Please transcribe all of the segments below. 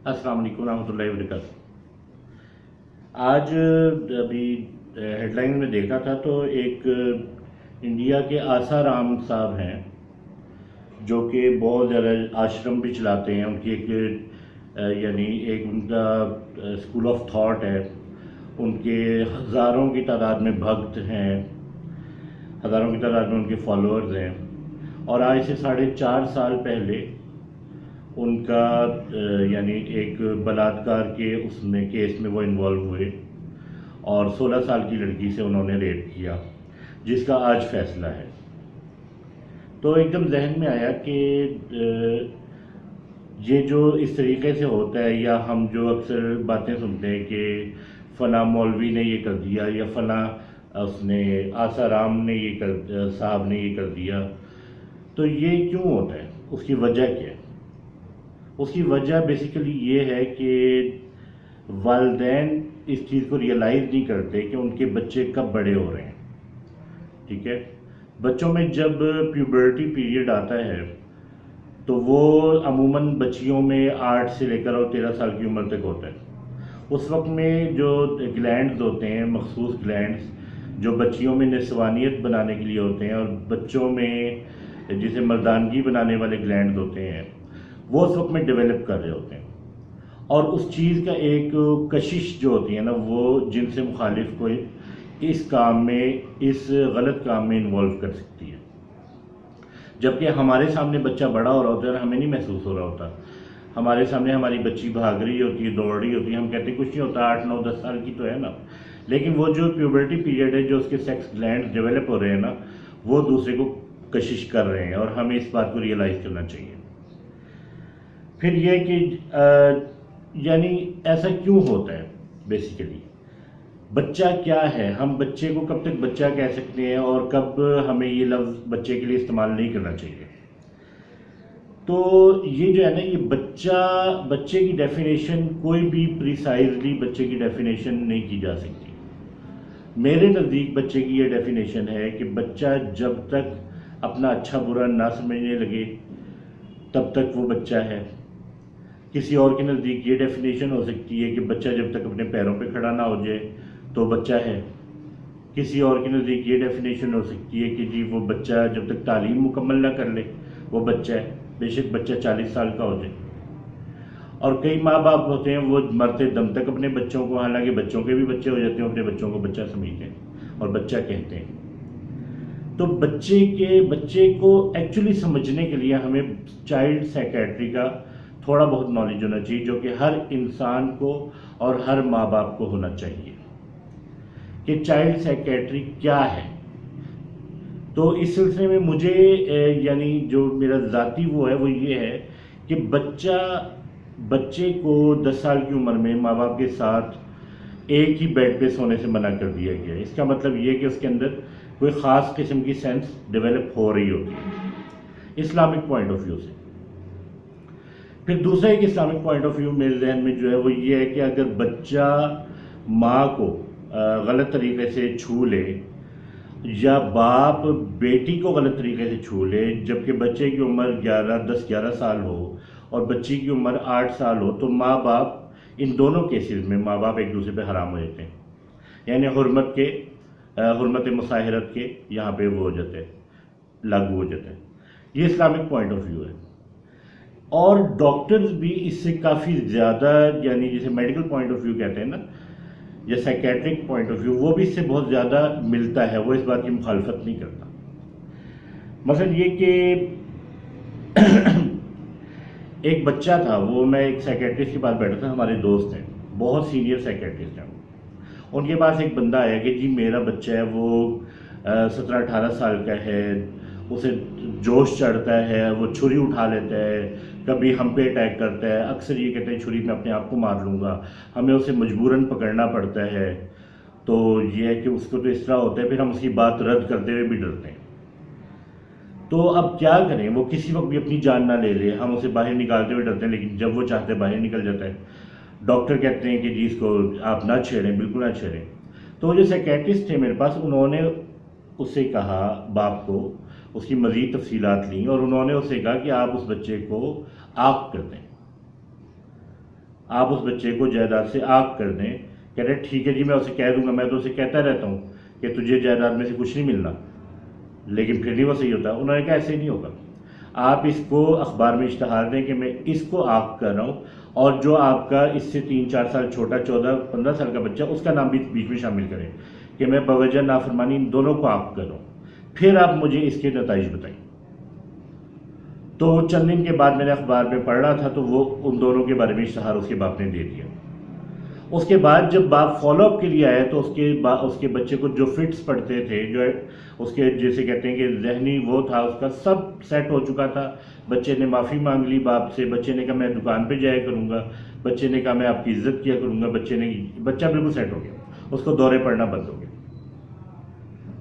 السلام علیکم ورحمۃ اللہ وبرکاتہ۔ آج ابھی ہیڈ لائن میں دیکھا تھا تو ایک انڈیا کے آسا رام صاحب ہیں جو کہ بہت زیادہ آشرم بھی چلاتے ہیں۔ ان کی ایک ان کا اسکول آف تھاٹ ہے۔ ان کے ہزاروں کی تعداد میں بھکت ہیں، ہزاروں کی تعداد میں ان کے فالوورز ہیں، اور آج سے 4.5 سال پہلے ان کا ایک بلاತ್ಕಾರ کے کیس میں وہ انوالو ہوئے اور 16 سال کی لڑکی سے انہوں نے ریپ کیا، جس کا آج فیصلہ ہے۔ تو ایک دم ذہن میں آیا کہ یہ جو اس طریقے سے ہوتا ہے، یا ہم جو اکثر باتیں سنتے ہیں کہ فلاں مولوی نے یہ کر دیا یا فلاں آسا رام نے صاحب نے یہ کر دیا، تو یہ کیوں ہوتا ہے؟ اس کی وجہ کیا ہے؟ اس کی وجہ بیسیکلی یہ ہے کہ والدین اس چیز کو ریئلائز نہیں کرتے کہ ان کے بچے کب بڑے ہو رہے ہیں۔ ٹھیک ہے، بچوں میں جب پیوبرٹی پیریڈ آتا ہے تو وہ عموماً بچیوں میں 8 سے لے کر اور 13 سال کی عمر تک ہوتا ہے۔ اس وقت میں جو گلینڈز ہوتے ہیں، مخصوص گلینڈز جو بچیوں میں نسوانیت بنانے کے لیے ہوتے ہیں، اور بچوں میں جسے مردانگی بنانے والے گلینڈز ہوتے ہیں، وہ اس وقت میں ڈیولپ کر رہے ہوتے ہیں، اور اس چیز کا ایک کشش جو ہوتی ہے نا، وہ جن سے مخالف کو اس کام میں، اس غلط کام میں انوالو کر سکتی ہے۔ جبکہ ہمارے سامنے بچہ بڑا ہو رہا ہوتا ہے اور ہمیں نہیں محسوس ہو رہا ہوتا۔ ہمارے سامنے ہماری بچی بھاگ رہی ہوتی ہے، دوڑ رہی ہوتی ہے، ہم کہتے ہیں کچھ نہیں ہوتا، 8 9 10 سال کی تو ہے نا۔ لیکن وہ جو پیوبرٹی پیریڈ ہے، جو اس کے سیکس گلینڈ ڈیولپ ہو رہے ہیں نا، وہ دوسرے کو کشش کر رہے ہیں، اور ہمیں اس بات کو ریئلائز کرنا چاہیے۔ پھر یہ کہ ایسا کیوں ہوتا ہے بیسیکلی؟ بچہ کیا ہے؟ ہم بچے کو کب تک بچہ کہہ سکتے ہیں اور کب ہمیں یہ لفظ بچے کے لیے استعمال نہیں کرنا چاہیے؟ تو یہ جو ہے نا، یہ بچے کی ڈیفینیشن کوئی بھی پریسائزلی بچے کی ڈیفینیشن نہیں کی جا سکتی۔ میرے نزدیک بچے کی یہ ڈیفینیشن ہے کہ بچہ جب تک اپنا اچھا برا نہ سمجھنے لگے تب تک وہ بچہ ہے۔ کسی اور کے نزدیک یہ ڈیفینیشن ہو سکتی ہے کہ بچہ جب تک اپنے پیروں پہ کھڑا نہ ہو جائے تو بچہ ہے۔ کسی اور کے نزدیک یہ ڈیفینیشن ہو سکتی ہے کہ جی وہ بچہ جب تک تعلیم مکمل نہ کر لے وہ بچہ ہے، بے شک بچہ 40 سال کا ہو جائے۔ اور کئی ماں باپ ہوتے ہیں وہ مرتے دم تک اپنے بچوں کو، حالانکہ بچوں کے بھی بچے ہو جاتے ہیں، اپنے بچوں کو بچہ سمجھتے ہیں اور بچہ کہتے ہیں۔ تو بچے کو ایکچولی سمجھنے کے لیے ہمیں چائلڈ سائیکیٹری کا تھوڑا بہت نالج ہونا چاہیے، جو کہ ہر انسان کو اور ہر ماں باپ کو ہونا چاہیے کہ چائلڈ سائیکیٹری کیا ہے۔ تو اس سلسلے میں مجھے جو میرا ذاتی وہ ہے وہ یہ ہے کہ بچے کو 10 سال کی عمر میں ماں باپ کے ساتھ ایک ہی بیڈ پہ سونے سے منع کر دیا گیا۔ اس کا مطلب یہ کہ اس کے اندر کوئی خاص قسم کی سینس ڈیولپ ہو رہی ہوتی ہے اسلامک پوائنٹ آف ویو سے۔ پھر دوسرا ایک اسلامک پوائنٹ آف ویو میرے ذہن میں جو ہے وہ یہ ہے کہ اگر بچہ ماں کو غلط طریقے سے چھو لے، یا باپ بیٹی کو غلط طریقے سے چھو لے، جبکہ بچے کی عمر 10-11 سال ہو اور بچی کی عمر 8 سال ہو، تو ماں باپ ان دونوں کیسز میں ماں باپ ایک دوسرے پہ حرام ہو جاتے ہیں، یعنی حرمت مصاہرت کے یہاں پہ وہ ہو جاتے ہیں، لاگو ہو جاتے ہیں۔ یہ اسلامک پوائنٹ آف ویو ہے۔ اور ڈاکٹرز بھی اس سے کافی زیادہ، جسے میڈیکل پوائنٹ آف ویو کہتے ہیں نا، یا سائیکیٹرک پوائنٹ آف ویو، وہ بھی اس سے بہت زیادہ ملتا ہے، وہ اس بات کی مخالفت نہیں کرتا۔ مثلا یہ کہ ایک بچہ تھا، وہ میں ایک سائیکیٹرسٹ کے پاس بیٹھا تھا، ہمارے دوست ہیں، بہت سینئر سائیکیٹرسٹ ہیں۔ ان کے پاس ایک بندہ آیا کہ جی میرا بچہ ہے، وہ 17-18 سال کا ہے، اسے جوش چڑھتا ہے، وہ چھری اٹھا لیتا ہے، کبھی ہم پہ اٹیک کرتا ہے، اکثر یہ کہتا ہے چھری میں اپنے آپ کو مار لوں گا، ہمیں اسے مجبوراً پکڑنا پڑتا ہے۔ تو یہ ہے کہ اس کو تو اس طرح ہوتا ہے، پھر ہم اس کی بات رد کرتے ہوئے بھی ڈرتے ہیں۔ تو اب کیا کریں؟ وہ کسی وقت بھی اپنی جان نہ لے لے، ہم اسے باہر نکالتے ہوئے ڈرتے ہیں، لیکن جب وہ چاہتے باہر نکل جاتا ہے۔ ڈاکٹر کہتے ہیں کہ جی اس کو آپ نہ چھیڑیں، بالکل نہ چھیڑیں۔ تو وہ جو سائیکیٹرسٹ تھے میرے پاس، انہوں نے اس سے کہا، باپ کو اس کی مزید تفصیلات لیں، اور انہوں نے اس سے کہا کہ آپ اس بچے کو آگ کر دیں۔ آپ اس بچے کو جائیداد سے آگ کر دیں. کہہ رہے ٹھیک ہے جی میں اسے کہہ دوں گا, میں تو اسے کہتا رہتا ہوں کہ تجھے جائیداد میں سے کچھ نہیں ملنا, لیکن پھر نہیں وہ صحیح ہوتا. انہوں نے کہا ایسے نہیں ہوگا, آپ اس کو اخبار میں اشتہار دیں کہ میں اس کو آگ کر رہا ہوں, اور جو آپ کا اس سے 3-4 سال چھوٹا 14-15 سال کا بچہ اس کا نام بھی بیچ میں شامل کریں کہ میں بوجہ نافرمانی ان دونوں کو آگ کر رہا ہوں, پھر آپ مجھے اس کے نتائج بتائیں. تو چند دن کے بعد میں نے اخبار میں پڑھ رہا تھا تو وہ ان دونوں کے بارے میں اشتہار اس کے باپ نے دے دیا. اس کے بعد جب باپ فالو اپ کے لیے آیا تو اس کے بچے کو جو فٹس پڑتے تھے, جو اس کے جیسے کہتے ہیں کہ ذہنی وہ تھا, اس کا سب سیٹ ہو چکا تھا. بچے نے معافی مانگ لی باپ سے, بچے نے کہا میں دکان پہ جایا کروں گا, بچے نے کہا میں آپ کی عزت کیا کروں گا, بچہ بالکل سیٹ ہو گیا, اس کو دورے پڑنا بند ہو گیا.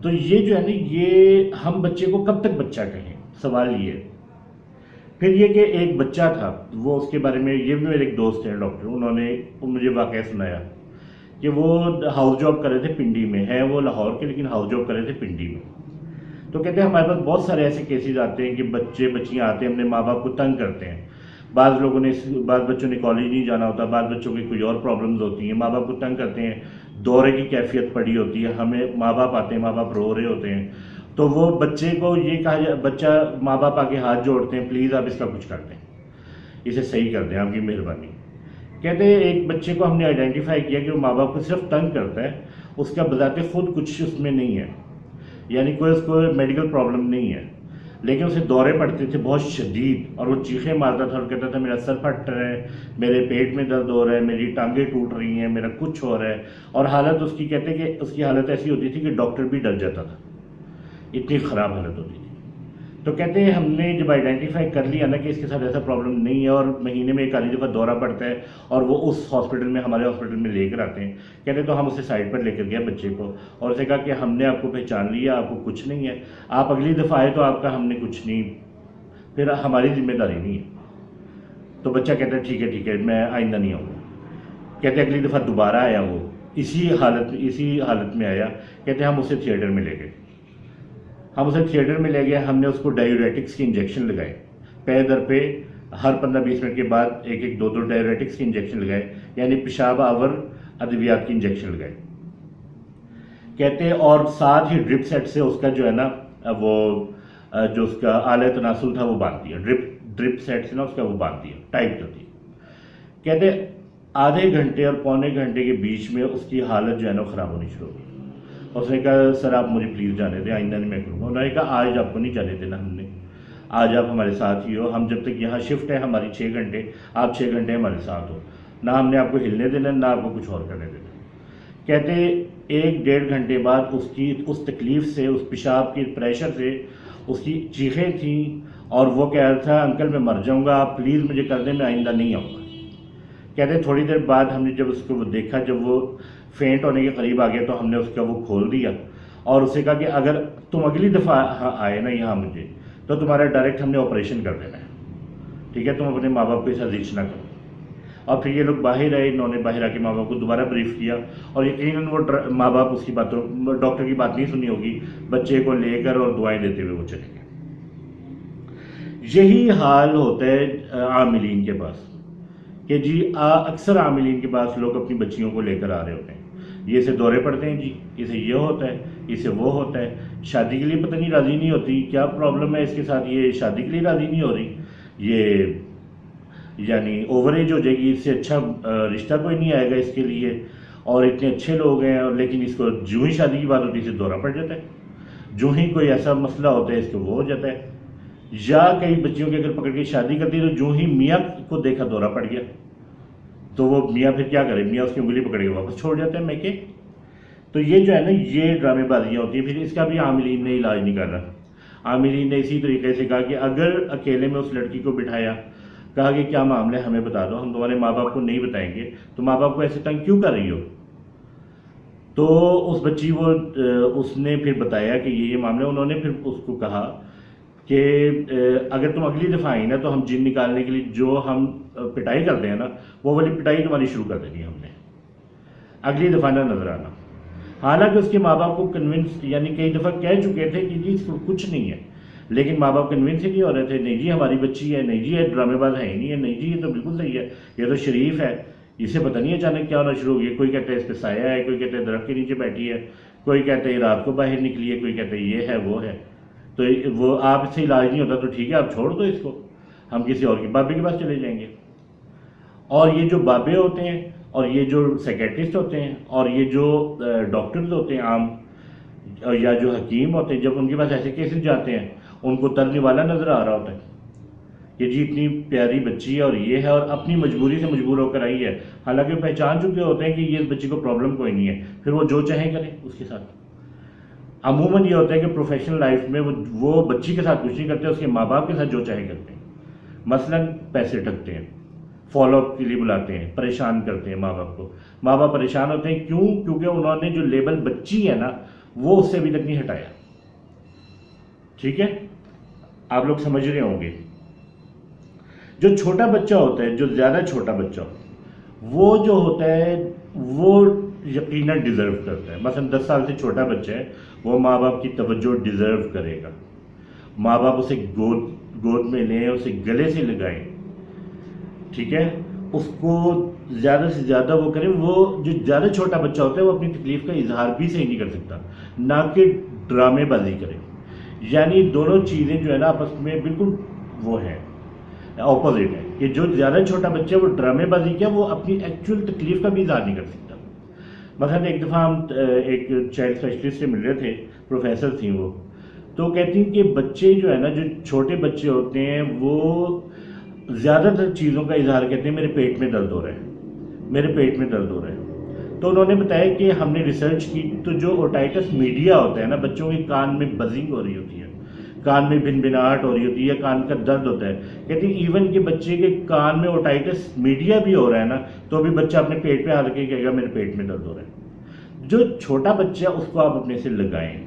تو یہ جو ہے نا, یہ ہم بچے کو کب تک بچہ کہیں, سوال یہ ہے. پھر یہ کہ ایک بچہ تھا, وہ اس کے بارے میں, یہ بھی میرے ایک دوست ہیں ڈاکٹر, انہوں نے مجھے واقعہ سنایا کہ وہ ہاؤس جاب کر رہے تھے پنڈی میں, ہیں وہ لاہور کے لیکن ہاؤس جاب کر رہے تھے پنڈی میں. تو کہتے ہیں ہمارے پاس بہت سارے ایسے کیسز آتے ہیں کہ بچے بچیاں آتے ہیں اپنے ماں باپ کو تنگ کرتے ہیں. بعض بچوں نے کالج نہیں جانا ہوتا, بعض بچوں کی کوئی اور پرابلمز ہوتی ہیں, ماں باپ کو تنگ کرتے ہیں, دورے کی کیفیت پڑی ہوتی ہے, ہمیں ماں باپ آتے ہیں, ماں باپ رو رہے ہوتے ہیں, تو وہ بچے کو یہ کہا جائے, بچہ ماں باپ آ کے ہاتھ جوڑتے ہیں پلیز آپ اس کا کچھ کر دیں, اسے صحیح کر دیں, آپ کی مہربانی. کہتے ہیں ایک بچے کو ہم نے آئیڈینٹیفائی کیا کہ وہ ماں باپ کو صرف تنگ کرتا ہے, اس کا بذات خود کچھ اس میں نہیں ہے, یعنی کوئی اس کو میڈیکل پرابلم نہیں ہے, لیکن اسے دورے پڑتے تھے بہت شدید, اور وہ چیخیں مارتا تھا اور کہتا تھا میرا سر پھٹ رہا ہے, میرے پیٹ میں درد ہو رہا ہے, میری ٹانگیں ٹوٹ رہی ہیں, میرا کچھ ہو رہا ہے. اور حالت اس کی, کہتے کہ اس کی حالت ایسی ہوتی تھی کہ ڈاکٹر بھی ڈر جاتا تھا, اتنی خراب حالت ہوتی تھی. تو کہتے ہیں ہم نے جب آئیڈینٹیفائی کر لیا نا کہ اس کے ساتھ ایسا پرابلم نہیں ہے, اور مہینے میں ایک آدھی دفعہ دورہ پڑتا ہے, اور وہ اس ہاسپٹل میں, ہمارے ہاسپٹل میں لے کر آتے ہیں, کہتے تو ہم اسے سائڈ پر لے کر گیا بچے کو, اور اسے کہا کہ ہم نے آپ کو پہچان لیا, آپ کو کچھ نہیں ہے, آپ اگلی دفعہ آئے تو آپ کا ہم نے کچھ نہیں, پھر ہماری ذمہ داری نہیں ہے. تو بچہ کہتا ہے ٹھیک ہے میں آئندہ نہیں آؤں گا. کہتے اگلی دفعہ دوبارہ آیا, وہ اسی حالت میں آیا. کہتے ہم اسے تھیٹر میں لے گئے, ہم نے اس کو ڈائیوریٹکس کی انجیکشن لگائے, پے در پہ ہر 15-20 منٹ کے بعد ایک 2 ڈائیوریٹکس کی انجیکشن لگائے, یعنی پیشاب آور ادویات کی انجیکشن لگائے. کہتے اور ساتھ ہی ڈرپ سیٹ سے اس کا جو ہے نا, وہ جو اس کا آلہ تناسل تھا وہ باندھ دیا, ڈرپ سیٹ سے نا اس کا وہ باندھ دیا, ٹائٹ کر دیا. کہتے آدھے گھنٹے اور پونے گھنٹے کے بیچ میں اس کی حالت جو ہے نا خراب ہونی شروع ہو گئی. اس نے کہا سر آپ مجھے پلیز جانے دیں, آئندہ نہیں میں کروں گا. انہوں نے کہا آج آپ کو نہیں جانے دینا ہم نے, آج آپ ہمارے ساتھ ہی ہو, ہم جب تک یہاں شفٹ ہے ہماری 6 گھنٹے, آپ 6 گھنٹے ہمارے ساتھ ہو, نہ ہم نے آپ کو ہلنے دینا, نہ آپ کو کچھ اور کرنے دینا. کہتے 1-1.5 گھنٹے بعد اس تکلیف سے, اس پیشاب کے پریشر سے اس کی چیخیں تھیں, اور وہ کہہ رہا تھا انکل میں مر جاؤں گا, آپ پلیز مجھے کر دیں, میں آئندہ نہیں آؤں گا. کہتے تھوڑی دیر بعد ہم نے جب اس کو دیکھا, جب وہ فینٹ ہونے کے قریب آ گیا تو ہم نے اس کا وہ کھول دیا, اور اسے کہا کہ اگر تم اگلی دفعہ آئے نا یہاں مجھے, تو تمہارا ڈائریکٹ ہم نے آپریشن کر دینا ہے, ٹھیک ہے, تم اپنے ماں باپ کو ایسا ریچ نہ کرو. اور پھر یہ لوگ باہر آئے, انہوں نے باہر آ کے ماں باپ کو دوبارہ بریف کیا, اور یقیناً وہ ماں باپ اس کی باتوں, ڈاکٹر کی بات نہیں سنی ہوگی, بچے کو لے کر اور دعائیں دیتے ہوئے وہ چلے گئے. یہی حال ہوتا ہے عاملین کے پاس, کہ جی اکثر عاملین کے پاس لوگ اپنی بچیوں کو لے کر آ رہے ہوتے ہیں, یہ اسے دورے پڑتے ہیں, جی اسے یہ ہوتا ہے, اسے وہ ہوتا ہے, شادی کے لیے پتہ نہیں راضی نہیں ہوتی, کیا پرابلم ہے اس کے ساتھ, یہ شادی کے لیے راضی نہیں ہو رہی, یہ یعنی اوور ایج ہو جائے گی, اس سے اچھا رشتہ کوئی نہیں آئے گا اس کے لیے, اور اتنے اچھے لوگ ہیں, اور لیکن اس کو جو ہی شادی کی بات ہوتی ہے اسے دورہ پڑ جاتا ہے, جو ہی کوئی ایسا مسئلہ ہوتا ہے اس کو وہ ہو جاتا ہے. یا کئی بچیوں کے اگر پکڑ کے شادی کرتی ہے تو جو ہی میاں کو دیکھا دورہ پڑ گیا, تو وہ میاں پھر کیا کرے, میاں اس کی انگلی پکڑ کے واپس چھوڑ جاتے ہیں میکے. تو یہ جو ہے نا یہ ڈرامے بازیاں ہوتی ہیں. پھر اس کا بھی عاملین نے علاج نہیں کرنا. عاملین نے اسی طریقے سے کہا کہ اگر اکیلے میں اس لڑکی کو بٹھایا, کہا کہ کیا معاملہ ہے ہمیں بتا دو, ہم تمہارے ماں باپ کو نہیں بتائیں گے, تو ماں باپ کو ایسے تنگ کیوں کر رہی ہو. تو اس بچی اس نے پھر بتایا کہ یہ معاملہ. انہوں نے پھر اس کو کہا کہ اگر تم اگلی دفعہ آئی نا تو ہم جن نکالنے کے لیے جو ہم پٹائی کرتے ہیں نا, وہ والی پٹائی تمہاری شروع کر دینی ہم نے, اگلی دفعہ نہ نظر آنا. حالانکہ اس کے ماں باپ کو کنونس, یعنی کئی دفعہ کہہ چکے تھے کہ جی اس کو کچھ نہیں ہے, لیکن ماں باپ کنونس ہی نہیں ہو رہے تھے, نہیں جی ہماری بچی ہے, نہیں جی یہ ڈرامے باز ہے ہی نہیں ہے, نہیں جی یہ تو بالکل صحیح ہے, یہ تو شریف ہے, اسے پتہ نہیں اچانک کیا ہونا شروع ہو گیا. کوئی کہتا ہے اس پہ سایہ ہے, کوئی کہتا ہے درخت کے نیچے بیٹھی ہے, کوئی کہتا ہے رات کو باہر نکلی ہے, کوئی کہتا ہے یہ ہے وہ ہے. تو وہ آپ اس سے علاج نہیں ہوتا تو ٹھیک ہے آپ چھوڑ دو اس کو, ہم کسی اور کے بابے کے پاس چلے جائیں گے. اور یہ جو بابے ہوتے ہیں اور یہ جو سیکیٹرسٹ ہوتے ہیں اور یہ جو ڈاکٹرز ہوتے ہیں عام یا جو حکیم ہوتے ہیں, جب ان کے پاس ایسے کیسز جاتے ہیں ان کو ترنے والا نظر آ رہا ہوتا ہے کہ جی اتنی پیاری بچی ہے اور یہ ہے, اور اپنی مجبوری سے مجبور ہو کر آئی ہے, حالانکہ وہ پہچان چکے ہوتے ہیں کہ یہ بچی کو پرابلم کوئی نہیں ہے, پھر وہ جو چاہیں کریں اس کے ساتھ. عموماً یہ ہوتا ہے کہ پروفیشنل لائف میں وہ بچی کے ساتھ کچھ نہیں کرتے, اس کے ماں باپ کے ساتھ جو چاہے کرتے ہیں. مثلاً پیسے ٹھگتے ہیں, فالو اپ کے لیے بلاتے ہیں, پریشان کرتے ہیں ماں باپ کو. ماں باپ پریشان ہوتے ہیں کیوں؟ کیونکہ انہوں نے جو لیبل بچی ہے نا وہ اس سے ابھی تک نہیں ہٹایا. ٹھیک ہے, آپ لوگ سمجھ رہے ہوں گے. جو چھوٹا بچہ ہوتا ہے, جو زیادہ چھوٹا بچہ وہ جو ہوتا ہے وہ یقیناً ڈیزرو کرتا ہے. مثلا 10 سال سے چھوٹا بچہ ہے, وہ ماں باپ کی توجہ ڈیزرو کرے گا. ماں باپ اسے گود میں لیں, اسے گلے سے لگائیں, ٹھیک ہے, اس کو زیادہ سے زیادہ وہ کریں. وہ جو زیادہ چھوٹا بچہ ہوتا ہے وہ اپنی تکلیف کا اظہار بھی صحیح نہیں کر سکتا, نہ کہ ڈرامے بازی کرے. یعنی دونوں چیزیں جو ہے نا آپس میں بالکل وہ ہیں, اپوزٹ ہے. کہ جو زیادہ چھوٹا بچہ ہے وہ ڈرامے بازی کیا, وہ اپنی ایکچوئل تکلیف کا بھی اظہار نہیں کر سکتا. مثلا ایک دفعہ ہم ایک چائلڈ اسپیشلسٹ سے مل رہے تھے, پروفیسر تھیں وہ, تو کہتی ہیں کہ بچے جو ہے نا, جو چھوٹے بچے ہوتے ہیں وہ زیادہ تر چیزوں کا اظہار کرتے ہیں, میرے پیٹ میں درد ہو رہا ہے, میرے پیٹ میں درد ہو رہا ہے. تو انہوں نے بتایا کہ ہم نے ریسرچ کی تو جو اوٹائٹس میڈیا ہوتا ہے نا, بچوں کے کان میں بزنگ ہو رہی ہوتی ہے, کان میں بھنبھناہٹ ہو رہی ہوتی ہے یا کان کا درد ہوتا ہے. کہتے ہیں ایون کہ بچے کے کان میں اوٹائٹس میڈیا بھی ہو رہا ہے نا تو بھی بچہ اپنے پیٹ پہ ہاتھ رکھ کے کہے گا میرے پیٹ میں درد ہو رہا ہے. جو چھوٹا بچہ ہے اس کو آپ اپنے سے لگائیں,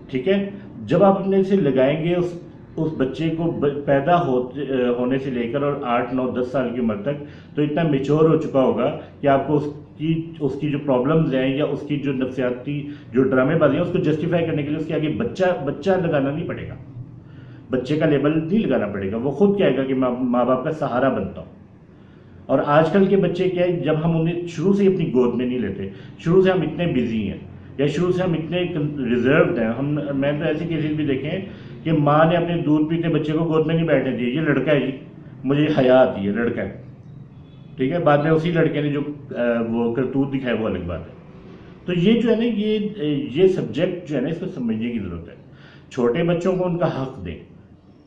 ٹھیک ہے. جب آپ اپنے سے لگائیں گے اس بچے کو پیدا ہونے سے لے کر اور 8, 9, 10 سال کی عمر تک تو اتنا میچور ہو چکا ہوگا کہ آپ کو اس کی جو پرابلمز ہیں یا اس کی جو نفسیاتی جو ڈرامے بازی ہیں اس کو جسٹیفائی کرنے کے لیے اس کے آگے بچہ لگانا نہیں پڑے گا, بچے کا لیبل نہیں لگانا پڑے گا. وہ خود کہے گا کہ ماں باپ کا سہارا بنتا ہوں. اور آج کل کے بچے کیا ہے, جب ہم انہیں شروع سے اپنی گود میں نہیں لیتے, شروع سے ہم اتنے بزی ہیں یا شروع سے ہم اتنے ریزروڈ ہیں. میں تو ایسے کیسز بھی دیکھے ہیں کہ ماں نے اپنے دودھ پیتے بچے کو گود میں نہیں بیٹھنے دیے, یہ لڑکا ہے جی, مجھے حیا آتی ہے, لڑکا ہے, ٹھیک ہے. بعد میں اسی لڑکے نے جو وہ کرتوت دکھائے وہ الگ بات ہے. تو یہ جو ہے نا یہ سبجیکٹ جو ہے نا اس کو سمجھنے کی ضرورت ہے. چھوٹے بچوں کو ان کا حق دیں,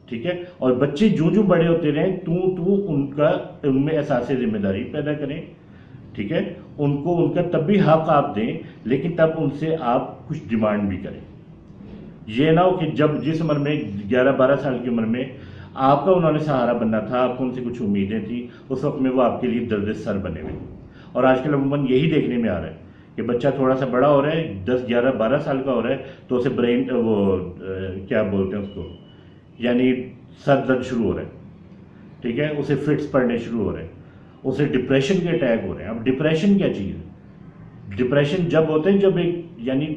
ٹھیک ہے. اور بچے جو بڑے ہوتے رہیں تو ان میں احساس ذمہ داری پیدا کریں, ٹھیک ہے. ان کا تب بھی حق آپ دیں, لیکن تب ان سے آپ کچھ ڈیمانڈ بھی کریں. یہ نہ ہو کہ جس عمر میں 11-12 سال کی عمر میں آپ کا انہوں نے سہارا بننا تھا, آپ کو ان سے کچھ امیدیں تھیں, اس وقت میں وہ آپ کے لیے درد سر بنے ہوئے. اور آج کل عموماً یہی دیکھنے میں آ رہا ہے کہ بچہ تھوڑا سا بڑا ہو رہا ہے, 10, 11, 12 سال کا ہو رہا ہے تو اسے برین کیا بولتے ہیں اس کو, یعنی سر درد شروع ہو رہا ہے, ٹھیک ہے. اسے فٹس پڑنے شروع ہو رہے ہیں, اسے ڈپریشن کے اٹیک ہو رہے ہیں. اب ڈپریشن کیا چیز ہے؟ ڈپریشن جب ہوتے ہیں جب یعنی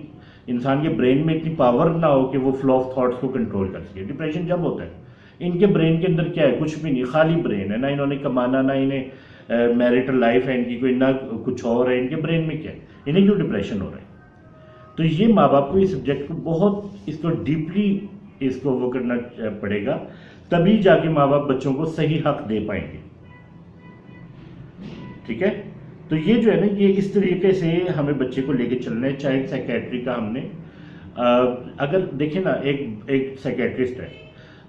انسان کے برین میں اتنی پاور نہ ہو کہ وہ فلو آف تھاٹس کو کنٹرول کر سکے. ڈپریشن جب ہوتا ہے, ان کے برین کے اندر کیا ہے, کچھ بھی نہیں, خالی برین ہے, نہ انہوں نے کمانا, نہ انہیں میرٹل لائف ہے ان کی کوئی, نہ کچھ اور ہے. ان کے برین میں کیا ہے, انہیں کیوں ڈپریشن ہو رہا ہے؟ تو یہ ماں باپ کو اس سبجیکٹ کو بہت اس کو ڈیپلی اس کو وہ کرنا پڑے گا, تبھی جا کے ماں باپ بچوں کو صحیح حق دے پائیں گے, ٹھیک ہے. تو یہ جو ہے نا یہ اس طریقے سے ہمیں بچے کو لے کے چلنا ہے. چائلڈ سائیکیٹری کا ہم نے اگر دیکھیں نا, ایک سائیکیٹرسٹ ہے,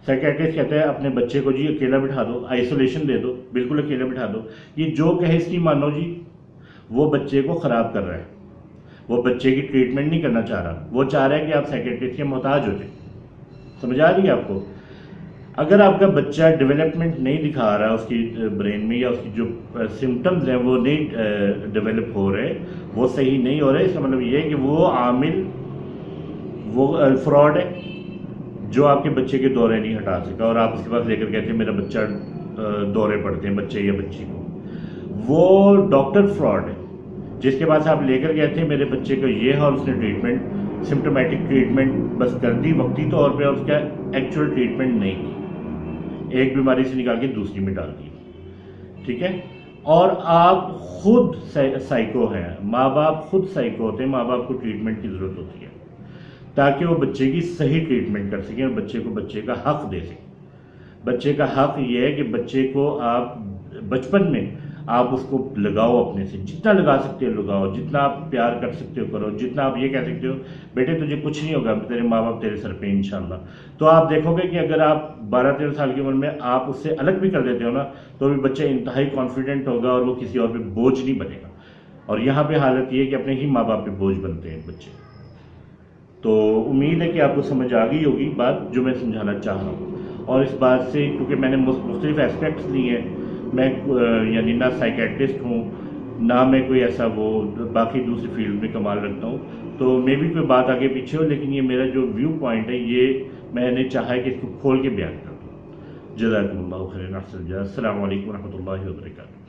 سائیکیٹرسٹ کہتا ہے اپنے بچے کو جی اکیلا بٹھا دو, آئسولیشن دے دو, بالکل اکیلا بٹھا دو, یہ جو کہے اس کی مانو جی. وہ بچے کو خراب کر رہا ہے, وہ بچے کی ٹریٹمنٹ نہیں کرنا چاہ رہا, وہ چاہ رہا ہے کہ آپ سائیکیٹرسٹ کے محتاج ہو جائیں. سمجھ آ رہی ہے آپ کو؟ اگر آپ کا بچہ ڈیولپمنٹ نہیں دکھا رہا اس کی برین میں, یا اس کی جو سمٹمز ہیں وہ نہیں ڈیولپ ہو رہے, وہ صحیح نہیں ہو رہے, اس کا مطلب یہ ہے کہ وہ عامل وہ فراڈ ہے جو آپ کے بچے کے دورے نہیں ہٹا سکا, اور آپ اس کے پاس لے کر کہتے ہیں میرا بچہ دورے پڑتے ہیں بچے یا بچی کو. وہ ڈاکٹر فراڈ ہے جس کے پاس آپ لے کر کہتے ہیں میرے بچے کو یہ ہے, اور اس نے ٹریٹمنٹ سمپٹومیٹک ٹریٹمنٹ بس کر دی وقتی طور پہ, اور اس کا ایکچوئل ٹریٹمنٹ نہیں کی, ایک بیماری سے نکال کے دوسری میں ڈال دی, ٹھیک ہے. اور آپ خود سائیکو ہیں، ماں باپ خود سائیکو ہوتے ہیں، ماں باپ کو ٹریٹمنٹ کی ضرورت ہوتی ہے تاکہ وہ بچے کی صحیح ٹریٹمنٹ کر سکیں اور بچے کو بچے کا حق دے سکیں۔ بچے کا حق یہ ہے کہ بچے کو آپ بچپن میں آپ اس کو لگاؤ، اپنے سے جتنا لگا سکتے ہو لگاؤ، جتنا آپ پیار کر سکتے ہو کرو، جتنا آپ یہ کہہ سکتے ہو بیٹے تجھے کچھ نہیں ہوگا، تیرے ماں باپ تیرے سر پہ انشاءاللہ۔ تو آپ دیکھو گے کہ اگر آپ 12-13 سال کی عمر میں آپ اس سے الگ بھی کر دیتے ہو نا، تو بھی بچہ انتہائی کانفیڈنٹ ہوگا اور وہ کسی اور پہ بوجھ نہیں بنے گا۔ اور یہاں پہ حالت یہ ہے کہ اپنے ہی ماں باپ پہ بوجھ بنتے ہیں بچے۔ تو امید ہے کہ آپ کو سمجھ آ گئی ہوگی بات جو میں سمجھانا چاہ رہا ہوں۔ اور اس بات سے کیونکہ میں نے مختلف اسپیکٹس لی ہیں، میں یعنی نہ سائیکیٹرسٹ ہوں، نہ میں کوئی ایسا وہ باقی دوسری فیلڈ میں کمال رکھتا ہوں، تو میں بھی کوئی بات آگے پیچھے ہو، لیکن یہ میرا جو ویو پوائنٹ ہے یہ میں نے چاہا ہے کہ اس کو کھول کے بیان کر دوں۔ جزاکم اللہ خیر، السلام علیکم ورحمۃ اللہ وبرکاتہ۔